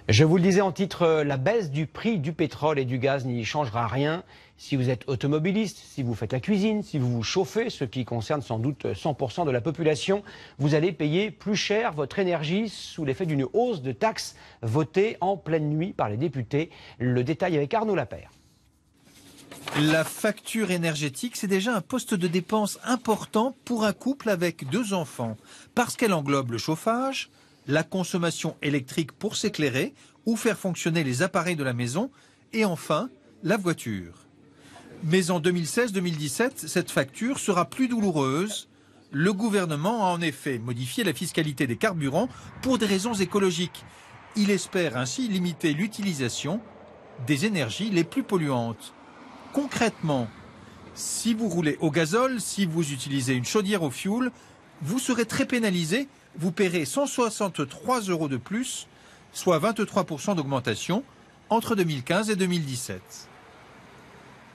Je vous le disais en titre, la baisse du prix du pétrole et du gaz n'y changera rien. Si vous êtes automobiliste, si vous faites la cuisine, si vous vous chauffez, ce qui concerne sans doute 100% de la population, vous allez payer plus cher votre énergie sous l'effet d'une hausse de taxes votée en pleine nuit par les députés. Le détail avec Arnaud Lapère. La facture énergétique, c'est déjà un poste de dépense important pour un couple avec 2 enfants, parce qu'elle englobe le chauffage, la consommation électrique pour s'éclairer ou faire fonctionner les appareils de la maison, et enfin, la voiture. Mais en 2016-2017, cette facture sera plus douloureuse. Le gouvernement a en effet modifié la fiscalité des carburants pour des raisons écologiques. Il espère ainsi limiter l'utilisation des énergies les plus polluantes. Concrètement, si vous roulez au gazole, si vous utilisez une chaudière au fioul, vous serez très pénalisé. Vous paierez 163 € de plus, soit 23% d'augmentation entre 2015 et 2017.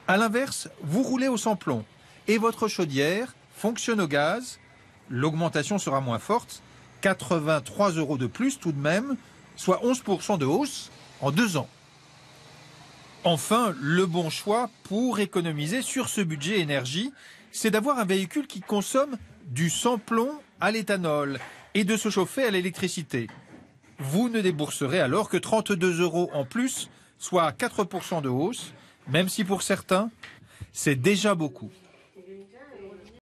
A l'inverse, vous roulez au sans-plomb et votre chaudière fonctionne au gaz. L'augmentation sera moins forte, 83 € de plus tout de même, soit 11% de hausse en 2 ans. Enfin, le bon choix pour économiser sur ce budget énergie, c'est d'avoir un véhicule qui consomme du sans-plomb à l'éthanol et de se chauffer à l'électricité. Vous ne débourserez alors que 32 € en plus, soit 4% de hausse, même si pour certains, c'est déjà beaucoup.